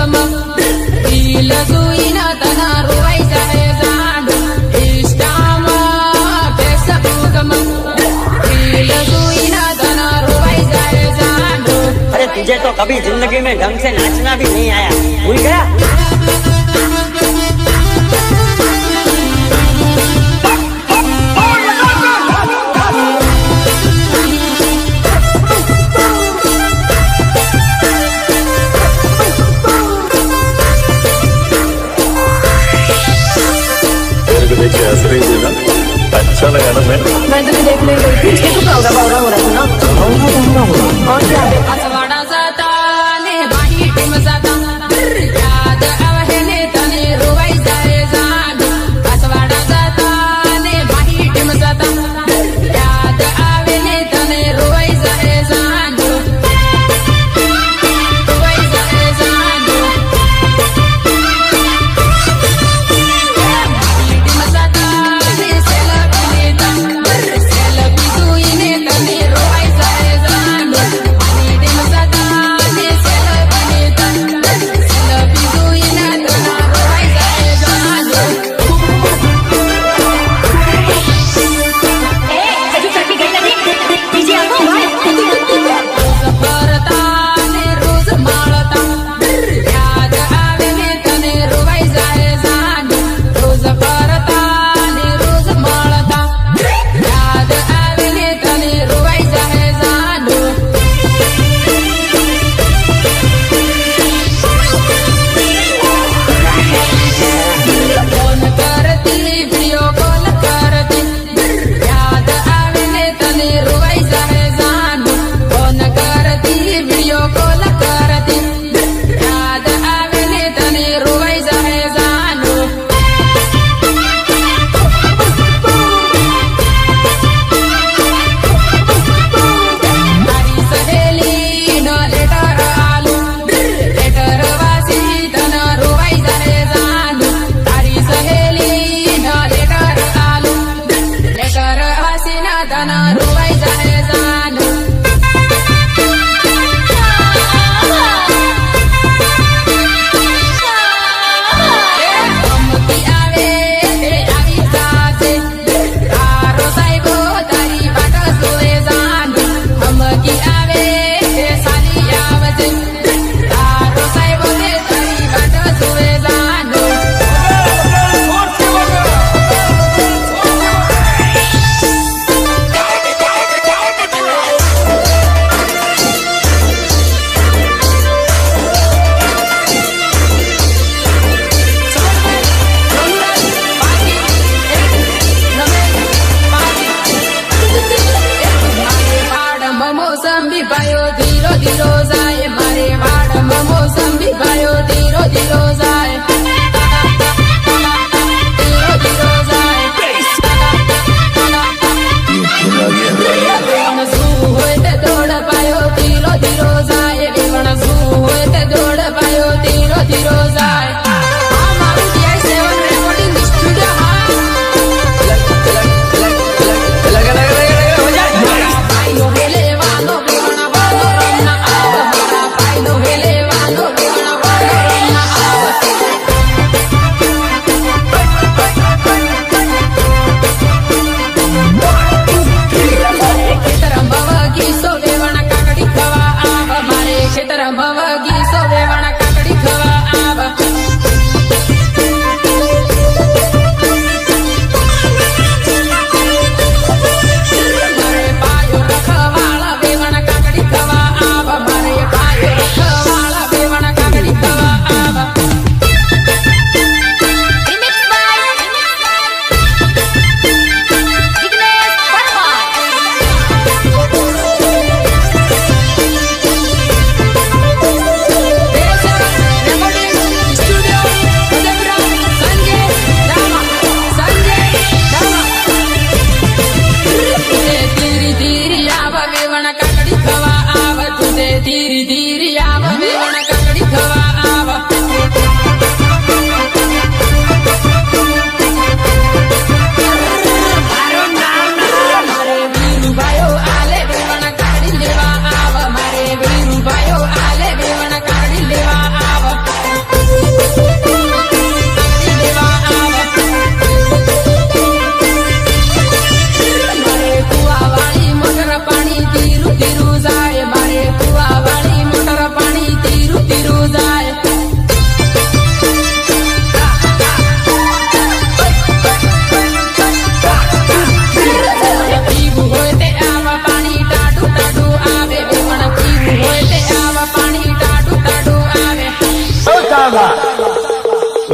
गम दिल जुईन तना रुवाई जाए जांडू इष्टामा फेसबुक म दिल जुईन तना रुवाई जाए जांडू। अरे तुझे तो कभी जिंदगी में ढंग से नाचना भी नहीं आया, भूल गया? देखिए ऐसे ही देना अच्छा लगा ना। मैं तो देखने गई थी, तो पाउडर पाउडर हो रहा था ना। और क्या असवाड़ा जाता ने बाही टीम जाता याद आवे ने तने रुवाई जाए जांडू। असवाड़ा जाता ने बाही टीम जाता याद आवे ने तने रुवाई जाए जांडू रुवाई जाए जांडू। टीम जाता ने सेल्फी जुईने तने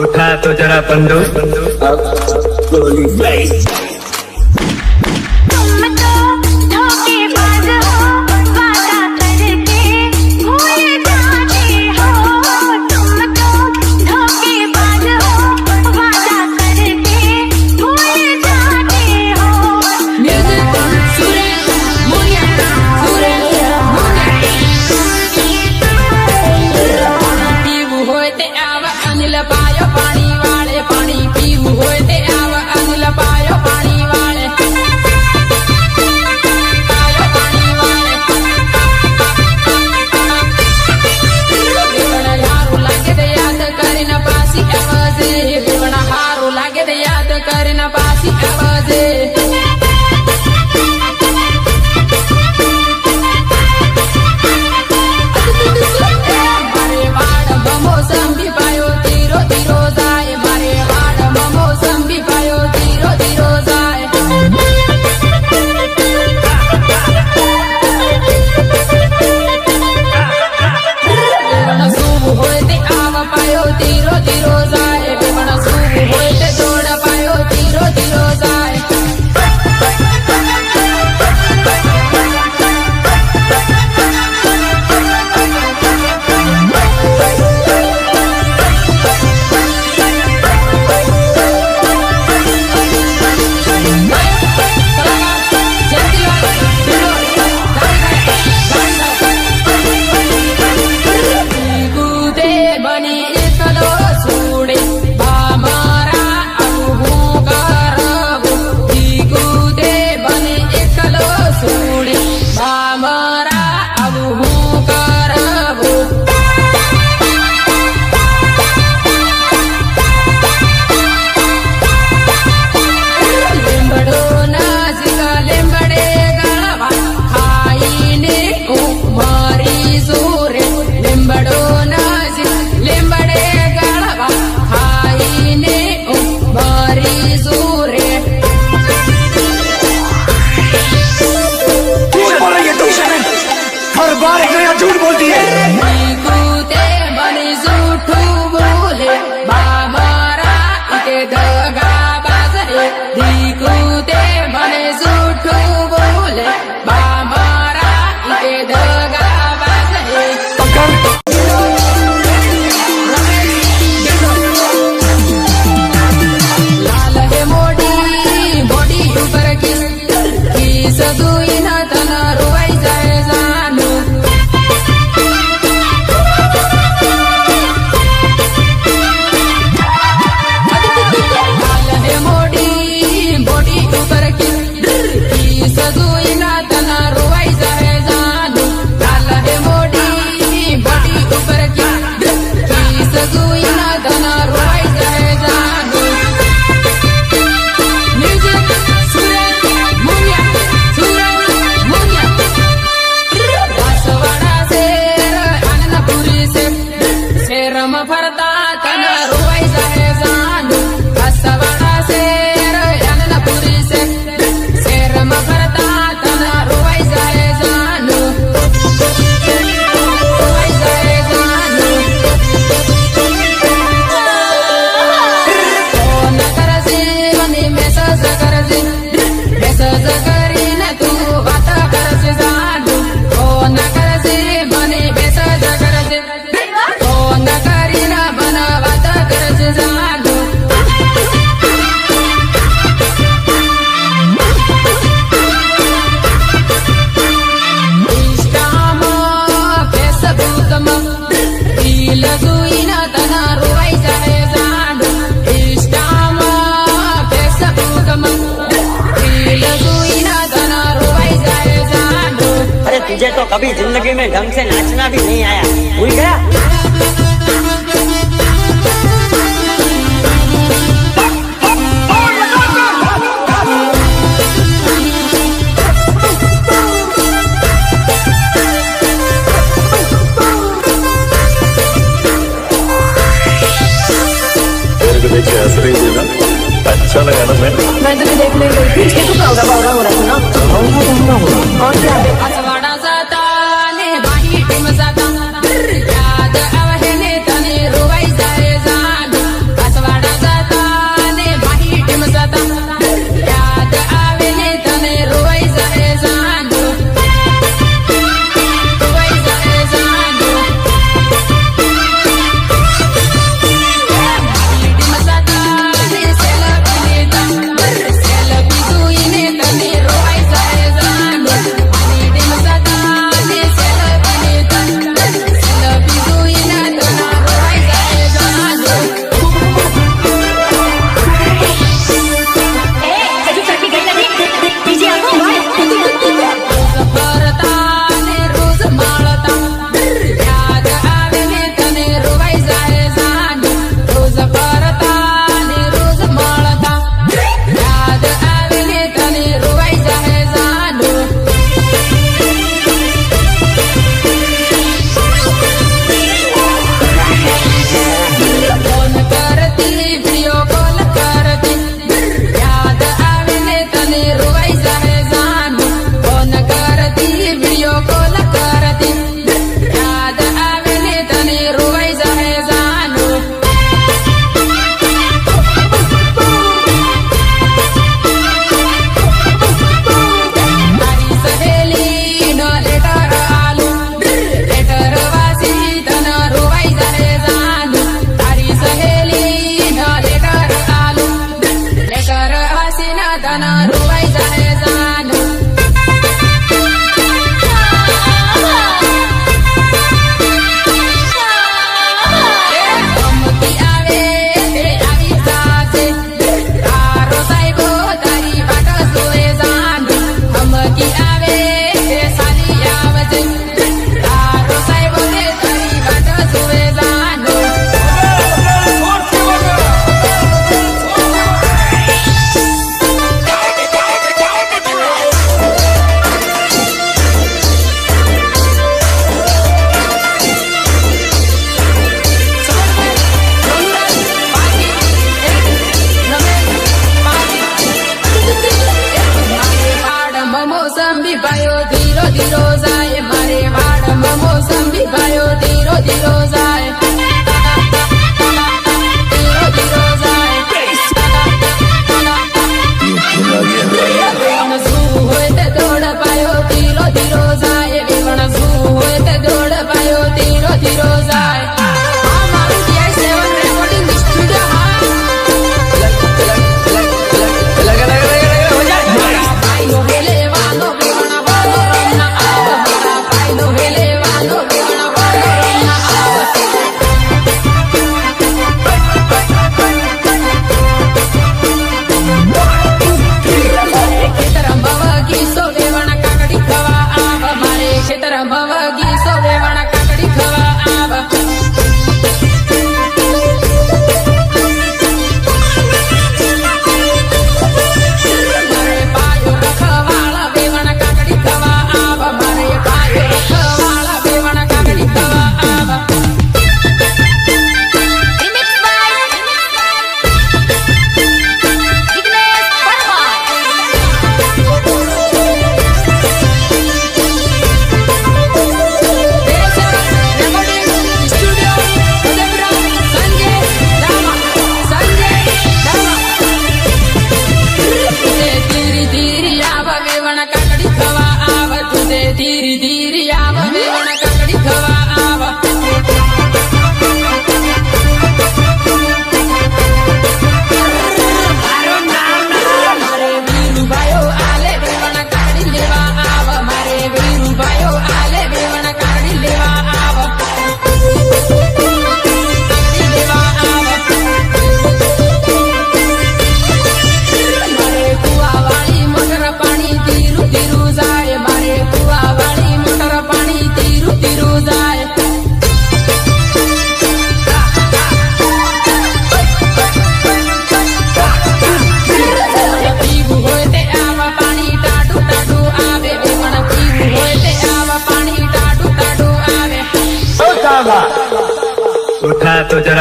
उठा तो जरा बंदूक गोली तुम तो धोखेबाज हो, वादा करके भूल जाते हो। तुम तो धोखेबाज हो, वादा करके भूल जाते हो। म्यूजिक सुरेश मुनिया सुरेश मुनिया पीવું હોય તે આવ અનિલ પાયો પાણી વાળે પાણી પીવું હોય તે આવ અનિલ પાયો પાણી વાળે પાયો પાણી વાળે બેવણા હારું લાગે તે યાદ કરીને પાછી આવજે બેવણા હારું લાગે તે યાદ કરીને પાછી આવજે મારે વાડમાં મોસંબી પાયો ધીરો ધીરો જાય મારે વાડમાં મોસંબી પાયો ધીરો ધીરો જાય બેવણ સૂવું હોય તે આવ પાયો ધીરો ધીરો જાય બેવણ સૂવું હોય તે દોડ પાયો ધીરો ધીરો જાય કૂદે બની એકલો છોડે મારા આવું કરવું કૂદે બની એકલો છોડે મારા આવું કરવું લીંબડો નાસિક લીંબડે ગળવા ખાઈને હું મરી જોરે લીંબડો નાસિક લીંબડે ગળવા ખાઈને હું મરી જોરે झूठ बोल रही है तुम शरण, हर बार एक नया झूठ बोलती है। કૂદે બની જૂઠું બોલે મારા ઇતે દગા બાજરે કૂદે બને જૂઠું બોલે મારા ઇતે દગા બાજરે લાલ હે મોડી મોડી ઉપર કિસ દુઈ ના તન રોવાઈ જાય જાનું લાલ હે મોડી મોડી ઉપર કિસ દુઈ ના તન રોવાઈ જાય જાનું લાલ હે મોડી મોડી ઉપર કિસ દુઈ ના તન રોવાઈ જાય જાનું મ્યુઝિક સુરેશ મુનિયા સુરેશ મુનિયા વાસવાડા શેર આનંદપુરી શેરમાં ફરતા તન રોવાઈ જાય જાનું વાસવાડા શેર આનંદપુરી શેરમાં ફરતા તન રોવાઈ જાય જાનું રોવાઈ જાય જાનું ફોન કરજે મને મેસેજ કરજે મેસેજ કરીને તું વાત કરજે જાનું ફોન કરજે મને મેસેજ કરજે ફોન કરીને મને વાત કરજે જાનું ઇન્સ્ટામાં ફેસબુકમાં રીલ જોઈને તને રોવાઈ જાય જાનું ઇન્સ્ટામાં ફેસબુકમાં રીલ જોઈને તને રોવાઈ જાય જાનું अरे तुझे तो कभी जिंदगी में ढंग से नाचना भी नहीं आया भूल गया तेरे को देख के हंस रही थी ना, अच्छा लगा ना मैं मैं तुझे देखने गई थी, इसके तो बावरा बावरा हो रहा था ना। और क्या असवाड़ा जाता ने बाही टीम जाता याद આવે ને તને રોવાઈ જાય જાનું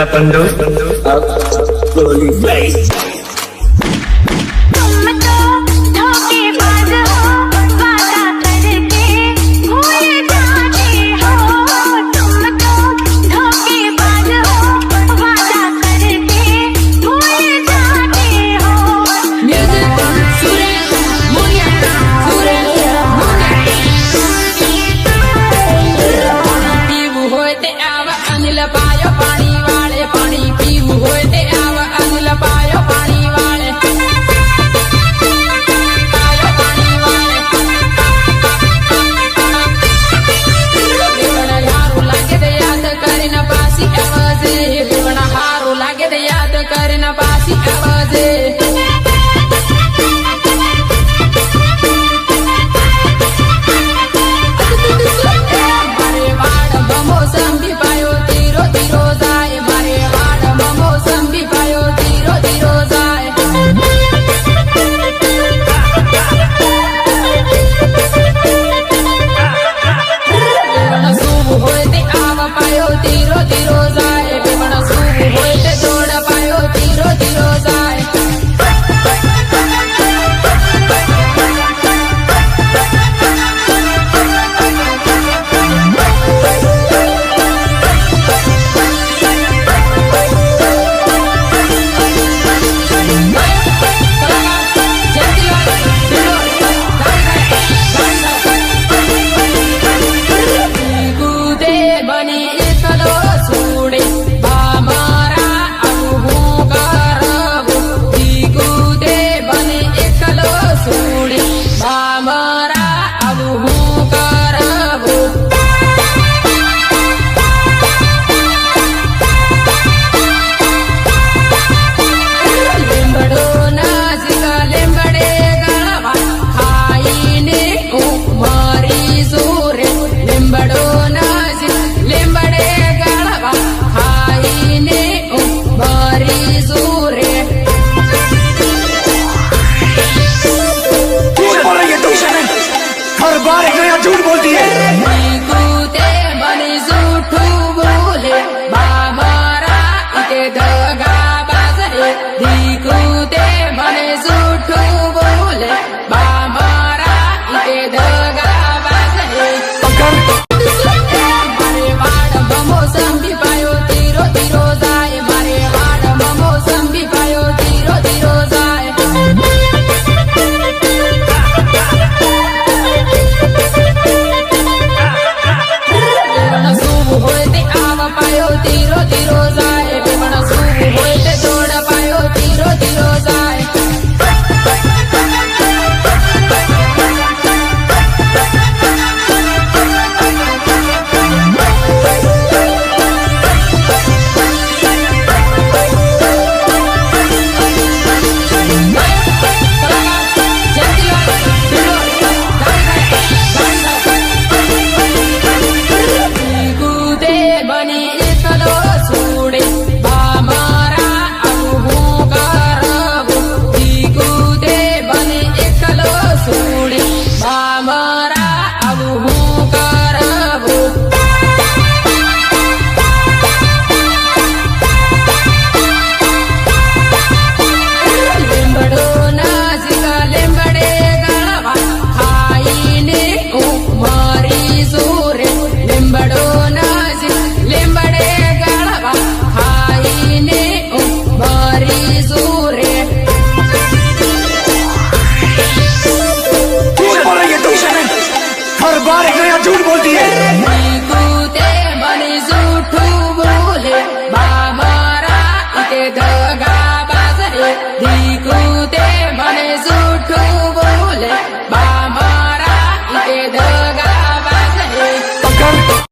अपन दोस्त